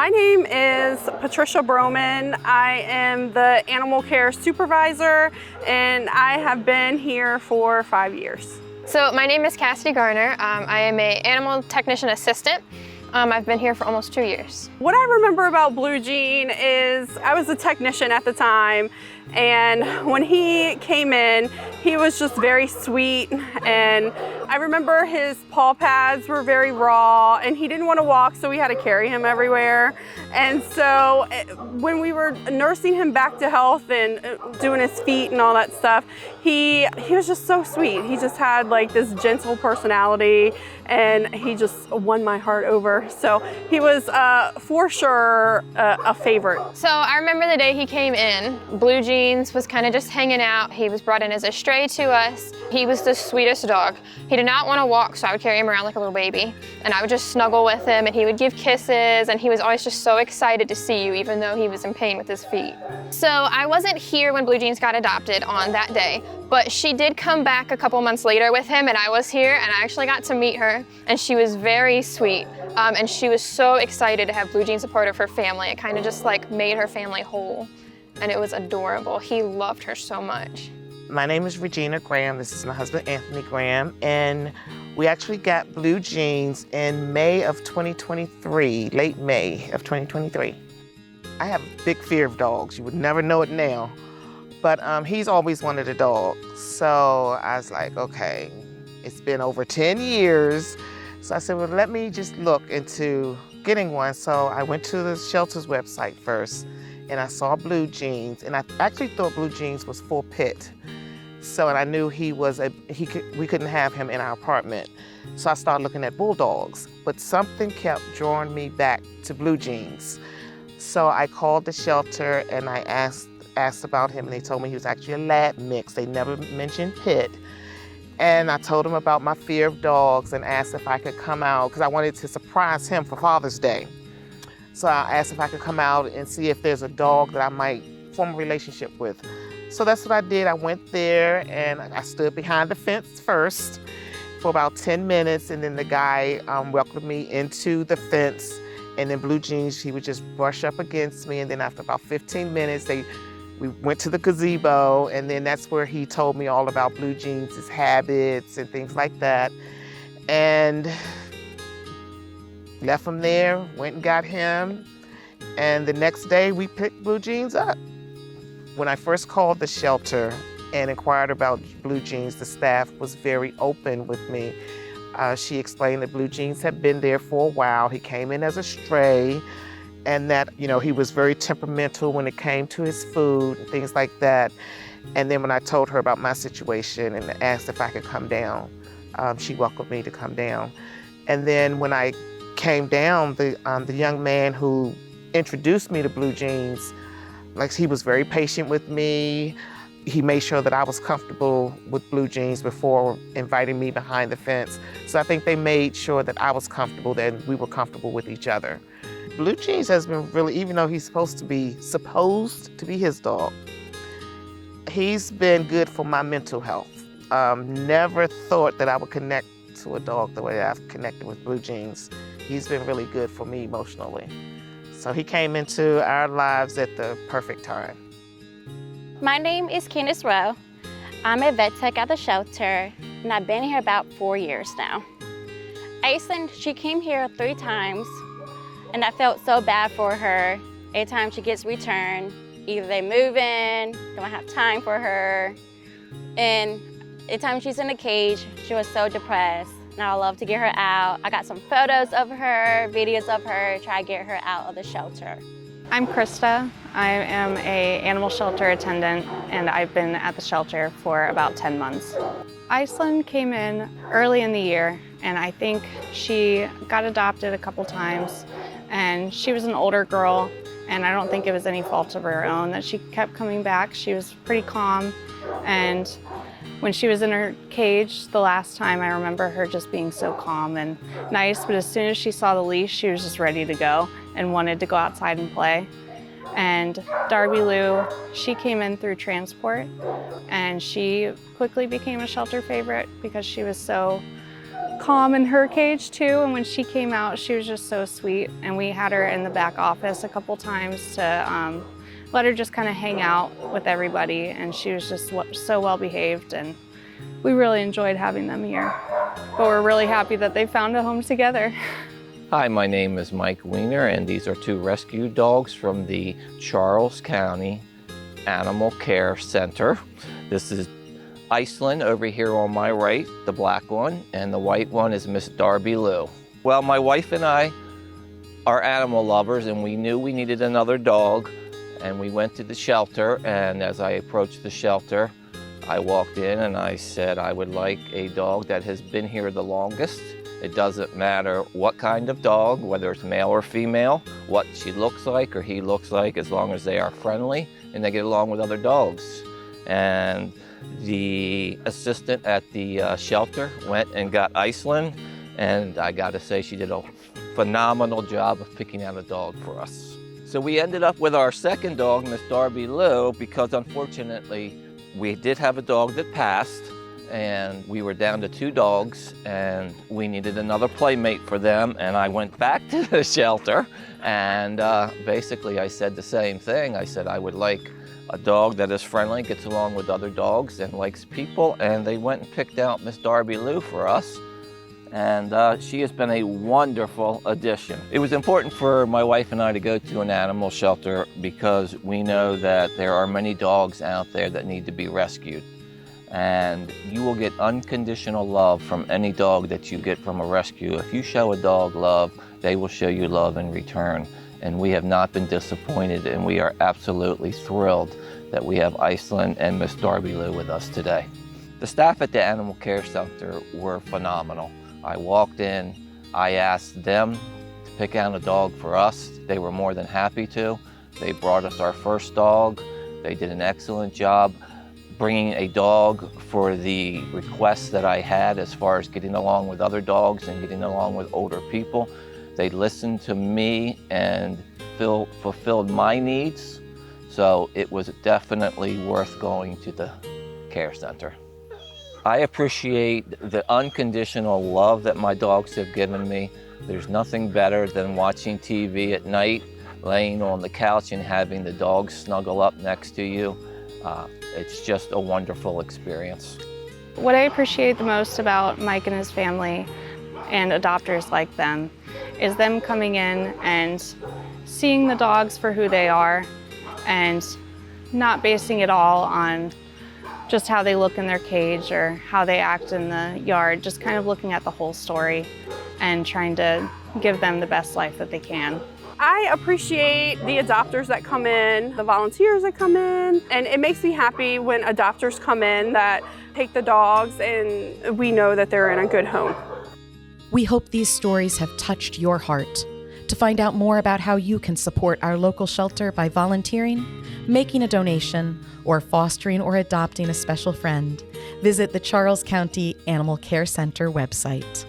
My name is Patricia Broman. I am the animal care supervisor and I have been here for 5 years. So my name is Cassidy Garner. I am an animal technician assistant. I've been here for almost 2 years. What I remember about Blue Jean is I was a technician at the time, and when he came in, he was just very sweet, and I remember his paw pads were very raw and he didn't want to walk, so we had to carry him everywhere. And so when we were nursing him back to health and doing his feet and all that stuff, he was just so sweet. He just had like this gentle personality and he just won my heart over. So he was for sure a favorite. So I remember the day he came in. Blue Jeans was kind of just hanging out. He was brought in as a stray to us. He was the sweetest dog. He did not want to walk, so I would carry him around like a little baby. And I would just snuggle with him and he would give kisses, and he was always just so excited to see you, even though he was in pain with his feet. So I wasn't here when Blue Jeans got adopted on that day, but she did come back a couple months later with him, and I was here and I actually got to meet her, and she was very sweet. And she was so excited to have Blue Jeans a part of her family. It kind of just like made her family whole, and it was adorable. He loved her so much. My name is Regina Graham. This is my husband, Anthony Graham, and we actually got Blue Jeans in May of 2023, late May of 2023. I have a big fear of dogs. You would never know it now, but he's always wanted a dog. So I was like, okay, it's been over 10 years. So I said, well, let me just look into getting one. So I went to the shelter's website first, and I saw Blue Jeans, and I actually thought Blue Jeans was full pit. So, and I knew we couldn't have him in our apartment. So I started looking at bulldogs, but something kept drawing me back to Blue Jeans. So I called the shelter and I asked about him, and they told me he was actually a lab mix. They never mentioned pit. And I told him about my fear of dogs and asked if I could come out, because I wanted to surprise him for Father's Day. So I asked if I could come out and see if there's a dog that I might form a relationship with. So that's what I did. I went there and I stood behind the fence first for about 10 minutes, and then the guy welcomed me into the fence, and then Blue Jeans, he would just brush up against me, and then after about 15 minutes, we went to the gazebo, and then that's where he told me all about Blue Jeans, his habits and things like that. And left him there, went and got him, and the next day we picked Blue Jeans up. When I first called the shelter and inquired about Blue Jeans, the staff was very open with me. She explained that Blue Jeans had been there for a while. He came in as a stray, and that, you know, he was very temperamental when it came to his food and things like that. And then when I told her about my situation and asked if I could come down, she welcomed me to come down. And then when I came down, the young man who introduced me to Blue Jeans, like, he was very patient with me. He made sure that I was comfortable with Blue Jeans before inviting me behind the fence. So I think they made sure that I was comfortable, that we were comfortable with each other. Blue Jeans has been really, even though he's supposed to be his dog, he's been good for my mental health. Never thought that I would connect to a dog the way I've connected with Blue Jeans. He's been really good for me emotionally. So he came into our lives at the perfect time. My name is Candace Rowe. I'm a vet tech at the shelter, and I've been here about 4 years now. Aislinn, she came here 3 times, and I felt so bad for her. Every time she gets returned, either they move in, don't have time for her, and every time she's in a cage, she was so depressed. And I love to get her out. I got some photos of her, videos of her, try to get her out of the shelter. I'm Krista. I am an animal shelter attendant, and I've been at the shelter for about 10 months. Aislinn came in early in the year, and I think she got adopted a couple times, and she was an older girl, and I don't think it was any fault of her own that she kept coming back. She was pretty calm, and when she was in her cage the last time, I remember her just being so calm and nice, but as soon as she saw the leash, she was just ready to go and wanted to go outside and play. And Darby Lou, she came in through transport, and she quickly became a shelter favorite because she was so calm in her cage too, and when she came out, she was just so sweet, and we had her in the back office a couple times to let her just kind of hang out with everybody, and she was just so well behaved, and we really enjoyed having them here. But we're really happy that they found a home together. Hi, my name is Mike Weiner, and these are 2 rescue dogs from the Charles County Animal Care Center. This is Iceland over here on my right, the black one, and the white one is Miss Darby Lou. Well, my wife and I are animal lovers, and we knew we needed another dog, and we went to the shelter, and as I approached the shelter, I walked in and I said I would like a dog that has been here the longest. It doesn't matter what kind of dog, whether it's male or female, what she looks like or he looks like, as long as they are friendly and they get along with other dogs. And the assistant at the shelter went and got Iceland, and I gotta say she did a phenomenal job of picking out a dog for us. So we ended up with our second dog, Miss Darby Lou, because unfortunately we did have a dog that passed, and we were down to 2 dogs, and we needed another playmate for them. And I went back to the shelter, and basically I said the same thing. I said I would like a dog that is friendly, gets along with other dogs, and likes people. And they went and picked out Miss Darby Lou for us, and she has been a wonderful addition. It was important for my wife and I to go to an animal shelter because we know that there are many dogs out there that need to be rescued. And you will get unconditional love from any dog that you get from a rescue. If you show a dog love, they will show you love in return. And we have not been disappointed, and we are absolutely thrilled that we have Iceland and Miss Darby Lou with us today. The staff at the Animal Care Center were phenomenal. I walked in, I asked them to pick out a dog for us. They were more than happy to. They brought us our first dog. They did an excellent job bringing a dog for the requests that I had as far as getting along with other dogs and getting along with older people. They listened to me and fulfilled my needs, so it was definitely worth going to the care center. I appreciate the unconditional love that my dogs have given me. There's nothing better than watching TV at night, laying on the couch and having the dogs snuggle up next to you. It's just a wonderful experience. What I appreciate the most about Mike and his family and adopters like them is them coming in and seeing the dogs for who they are and not basing it all on just how they look in their cage or how they act in the yard, just kind of looking at the whole story and trying to give them the best life that they can. I appreciate the adopters that come in, the volunteers that come in, and it makes me happy when adopters come in that take the dogs and we know that they're in a good home. We hope these stories have touched your heart. To find out more about how you can support our local shelter by volunteering, making a donation, or fostering or adopting a special friend, visit the Charles County Animal Care Center website.